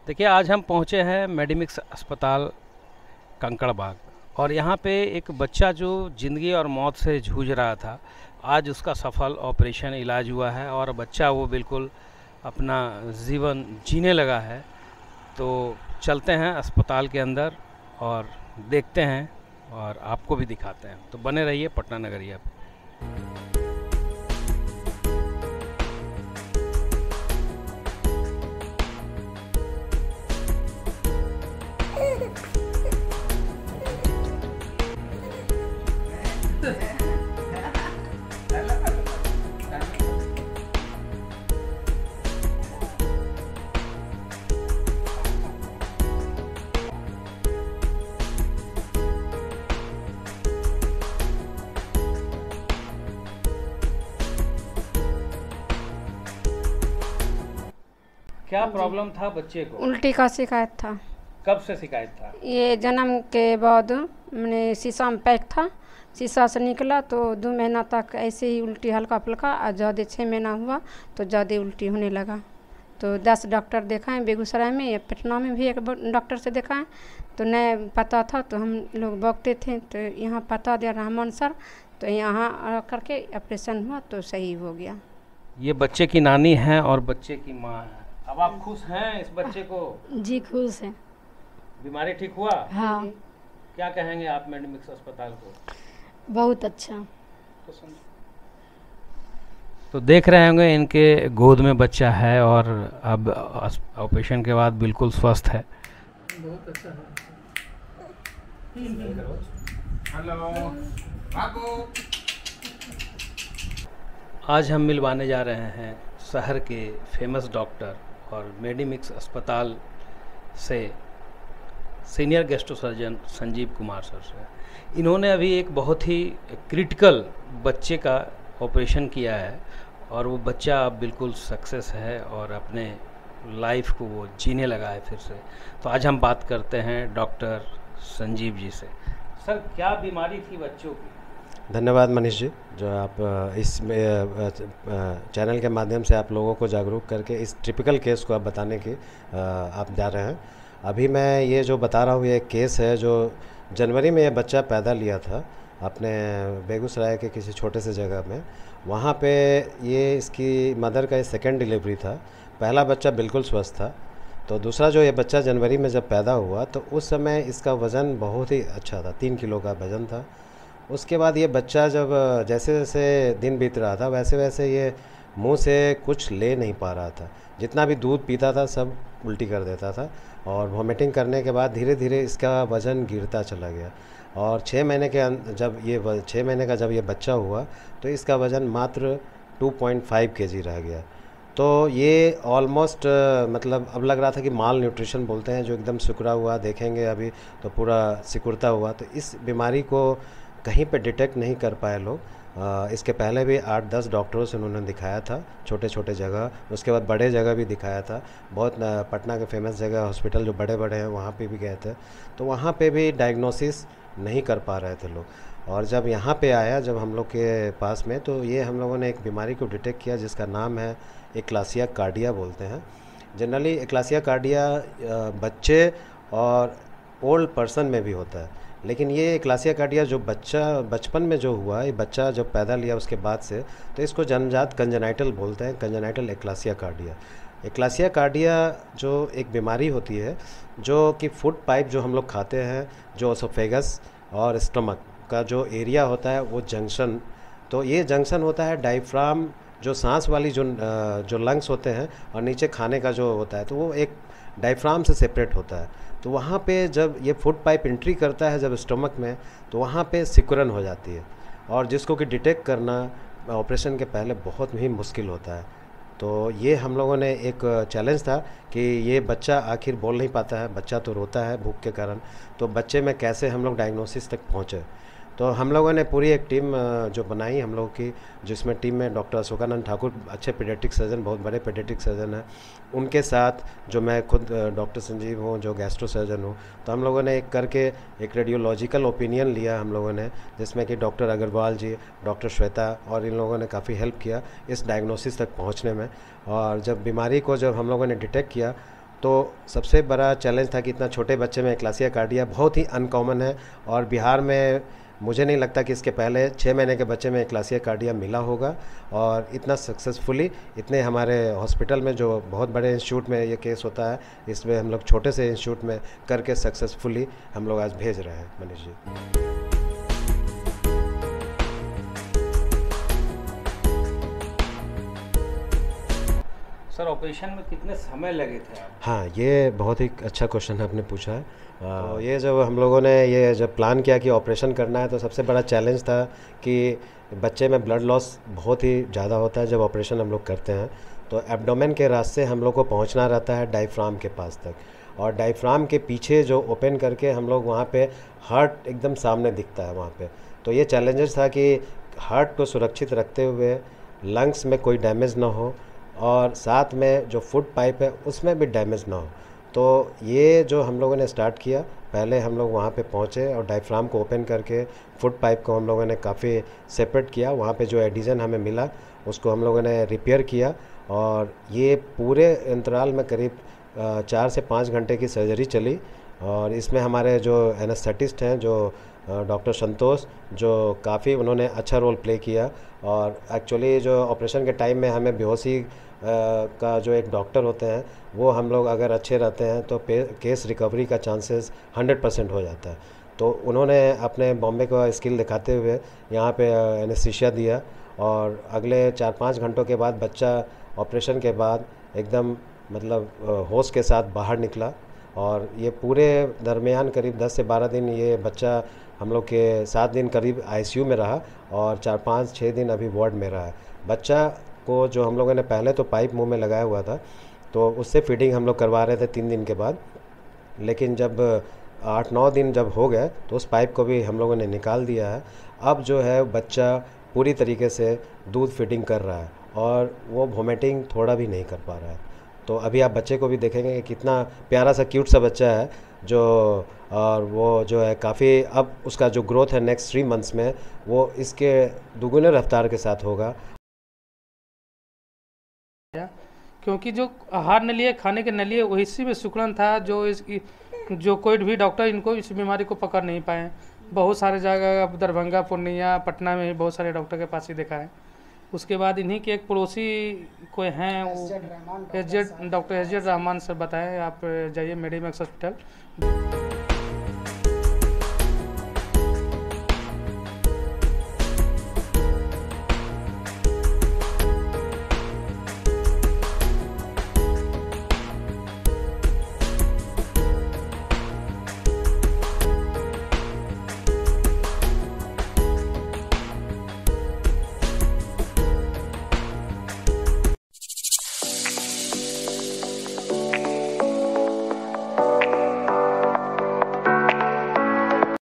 देखिए, आज हम पहुंचे हैं मेडिमिक्स अस्पताल कंकड़बाग। और यहाँ पे एक बच्चा जो ज़िंदगी और मौत से जूझ रहा था, आज उसका सफल ऑपरेशन इलाज हुआ है और बच्चा वो बिल्कुल अपना जीवन जीने लगा है। तो चलते हैं अस्पताल के अंदर और देखते हैं और आपको भी दिखाते हैं। तो बने रहिए पटना नगरिया पे। क्या प्रॉब्लम था बच्चे को? उल्टी का शिकायत था। कब से शिकायत था? ये जन्म के बाद मैंने शीशा में पैक था, शीशा से निकला तो 2 महीना तक ऐसे ही उल्टी हल्का फुल्का, और ज़्यादा 6 महीना हुआ तो ज़्यादा उल्टी होने लगा। तो 10 डॉक्टर दिखाएं बेगूसराय में या पटना में भी एक डॉक्टर से दिखाएं, तो नहीं पता था तो हम लोग बगते थे, तो यहाँ पता दिया रहमान सर, तो यहाँ करके ऑपरेशन हुआ तो सही हो गया। ये बच्चे की नानी है और बच्चे की माँ है। अब आप खुश हैं इस बच्चे को? जी खुश है। बीमारी ठीक हुआ? हाँ क्या कहेंगे आप मेडिमिक्स अस्पताल को? बहुत अच्छा। तो देख रहे होंगे इनके गोद में बच्चा है और अब ऑपरेशन के बाद बिल्कुल स्वस्थ है। बहुत अच्छा है। हेलो बाबू। आज हम मिलवाने जा रहे हैं शहर के फेमस डॉक्टर और मेडिमिक्स अस्पताल से senior gastro surgeon Sanjeev Kumar sir से। इन्होंने अभी एक बहुत ही क्रिटिकल बच्चे का ऑपरेशन किया है और वो बच्चा अब बिल्कुल सक्सेस है और अपने लाइफ को वो जीने लगा है फिर से। तो आज हम बात करते हैं डॉक्टर संजीव जी से। सर, क्या बीमारी थी बच्चों की? धन्यवाद मनीष जी, जो आप इस चैनल के माध्यम से आप लोगों को जागरूक करके इस टिपिकल केस को आप बताने की आप जा रहे हैं। अभी मैं ये जो बता रहा हूँ ये एक केस है जो जनवरी में ये बच्चा पैदा लिया था अपने बेगूसराय के किसी छोटे से जगह में। वहाँ पे ये इसकी मदर का ये सेकेंड डिलीवरी था। पहला बच्चा बिल्कुल स्वस्थ था, तो दूसरा जो ये बच्चा जनवरी में जब पैदा हुआ तो उस समय इसका वज़न बहुत ही अच्छा था, 3 किलो का वज़न था। उसके बाद ये बच्चा जब जैसे जैसे दिन बीत रहा था वैसे वैसे ये मुंह से कुछ ले नहीं पा रहा था। जितना भी दूध पीता था सब उल्टी कर देता था और वॉमिटिंग करने के बाद धीरे धीरे इसका वज़न गिरता चला गया। और 6 महीने के जब ये 6 महीने का जब ये बच्चा हुआ तो इसका वज़न मात्र 2.5 kg रह गया। तो ये ऑलमोस्ट मतलब अब लग रहा था कि माल न्यूट्रिशन बोलते हैं, जो एकदम सिकुड़ा हुआ देखेंगे अभी तो पूरा सिकुड़ता हुआ। तो इस बीमारी को कहीं पे डिटेक्ट नहीं कर पाए लोग। इसके पहले भी 8-10 डॉक्टरों से उन्होंने दिखाया था छोटे छोटे जगह, उसके बाद बड़े जगह भी दिखाया था। बहुत पटना के फेमस जगह हॉस्पिटल जो बड़े बड़े हैं वहाँ पे भी गए थे, तो वहाँ पे भी डायग्नोसिस नहीं कर पा रहे थे लोग। और जब यहाँ पे आया जब हम लोग के पास में, तो ये हम लोगों ने एक बीमारी को डिटेक्ट किया जिसका नाम है एक्लासिया कार्डिया बोलते हैं। जनरली एक्लासिया कार्डिया बच्चे और ओल्ड पर्सन में भी होता है, लेकिन ये एक्लासिया कार्डिया जो बच्चा बचपन में जो हुआ, ये बच्चा जब पैदा लिया उसके बाद से, तो इसको जन्मजात कंजेनाइटल बोलते हैं, कंजेनाइटल एक्लासिया कार्डिया। एक्लासिया कार्डिया जो एक बीमारी होती है जो कि फूड पाइप जो हम लोग खाते हैं, जो ओसोफेगस और स्टमक का जो एरिया होता है वो जंक्शन, तो ये जंक्शन होता है डायफ्राम, जो सांस वाली जो लंग्स होते हैं, और नीचे खाने का जो होता है तो वो एक डायफ्राम से सेपरेट होता है। तो वहाँ पे जब ये फूड पाइप एंट्री करता है जब स्टमक में, तो वहाँ पे सिकुड़न हो जाती है और जिसको कि डिटेक्ट करना ऑपरेशन के पहले बहुत ही मुश्किल होता है। तो ये हम लोगों ने एक चैलेंज था कि ये बच्चा आखिर बोल नहीं पाता है, बच्चा तो रोता है भूख के कारण, तो बच्चे में कैसे हम लोग डायग्नोसिस तक पहुँचे। तो हम लोगों ने पूरी एक टीम जो बनाई हम लोगों की, जिसमें टीम में डॉक्टर अशोकानंद ठाकुर, अच्छे पीडियाट्रिक सर्जन, बहुत बड़े पीडियाट्रिक सर्जन हैं, उनके साथ जो मैं खुद डॉक्टर संजीव हूँ जो गैस्ट्रो सर्जन हूँ। तो हम लोगों ने एक करके एक रेडियोलॉजिकल ओपिनियन लिया हम लोगों ने, जिसमें कि डॉक्टर अग्रवाल जी, डॉक्टर श्वेता और इन लोगों ने काफ़ी हेल्प किया इस डायग्नोसिस तक पहुँचने में। और जब बीमारी को जब हम लोगों ने डिटेक्ट किया तो सबसे बड़ा चैलेंज था कि इतना छोटे बच्चे में एक्लासिया कार्डिया बहुत ही अनकॉमन है, और बिहार में मुझे नहीं लगता कि इसके पहले 6 महीने के बच्चे में एक्लासिया कार्डिया मिला होगा। और इतना सक्सेसफुली इतने हमारे हॉस्पिटल में, जो बहुत बड़े इंस्टीट्यूट में ये केस होता है, इसमें हम लोग छोटे से इंस्टीट्यूट में करके सक्सेसफुली हम लोग आज भेज रहे हैं मनीष जी। सर, ऑपरेशन में कितने समय लगे थे आप? हाँ, ये बहुत ही अच्छा क्वेश्चन आपने पूछा है। तो ये जब हम लोगों ने ये जब प्लान किया कि ऑपरेशन करना है, तो सबसे बड़ा चैलेंज था कि बच्चे में ब्लड लॉस बहुत ही ज़्यादा होता है जब ऑपरेशन हम लोग करते हैं। तो एब्डोमेन के रास्ते हम लोग को पहुंचना रहता है डायफ्राम के पास तक, और डायफ्राम के पीछे जो ओपन करके हम लोग वहाँ पे हार्ट एकदम सामने दिखता है वहाँ पे। तो ये चैलेंजेस था कि हार्ट को सुरक्षित रखते हुए लंग्स में कोई डैमेज ना हो, और साथ में जो फुट पाइप है उसमें भी डैमेज ना हो। तो ये जो हम लोगों ने स्टार्ट किया, पहले हम लोग वहाँ पे पहुँचे और डायफ्राम को ओपन करके फुट पाइप को हम लोगों ने काफ़ी सेपरेट किया। वहाँ पे जो एडिशन हमें मिला उसको हम लोगों ने रिपेयर किया, और ये पूरे अंतराल में करीब 4 से 5 घंटे की सर्जरी चली। और इसमें हमारे जो एनेस्थेटिस्ट हैं, जो डॉक्टर संतोष, जो काफ़ी उन्होंने अच्छा रोल प्ले किया। और एक्चुअली जो ऑपरेशन के टाइम में हमें बेहोशी का जो एक डॉक्टर होते हैं, वो हम लोग अगर अच्छे रहते हैं तो केस रिकवरी का चांसेस 100% हो जाता है। तो उन्होंने अपने बॉम्बे का स्किल दिखाते हुए यहाँ पे एनेस्थीसिया दिया, और अगले 4-5 घंटों के बाद बच्चा ऑपरेशन के बाद एकदम मतलब होश के साथ बाहर निकला। और ये पूरे दरमियान करीब 10 से 12 दिन ये बच्चा हम लोग के 7 दिन करीब आईसीयू में रहा, और 4-5-6 दिन अभी वार्ड में रहा है। बच्चा को जो हम लोगों ने पहले तो पाइप मुंह में लगाया हुआ था, तो उससे फीडिंग हम लोग करवा रहे थे 3 दिन के बाद। लेकिन जब 8-9 दिन जब हो गए तो उस पाइप को भी हम लोगों ने निकाल दिया है। अब जो है बच्चा पूरी तरीके से दूध फीडिंग कर रहा है, और वो वोमिटिंग थोड़ा भी नहीं कर पा रहा है। तो अभी आप बच्चे को भी देखेंगे कि कितना प्यारा सा क्यूट सा बच्चा है, जो और वो जो है काफ़ी अब उसका जो ग्रोथ है नेक्स्ट 3 मंथ्स में वो इसके दुगुने रफ्तार के साथ होगा। क्योंकि जो आहार नली खाने के नली वही में सिकुड़न था, जो कोई भी डॉक्टर इनको इस बीमारी को पकड़ नहीं पाए। बहुत सारे जगह दरभंगा, पूर्णिया, पटना में बहुत सारे डॉक्टर के पास ही देखा है। उसके बाद इन्हीं के एक पड़ोसी कोई हैं, वो डॉक्टर एस जेड रहमान से बताएं, आप जाइए मेडिमिक्स हॉस्पिटल।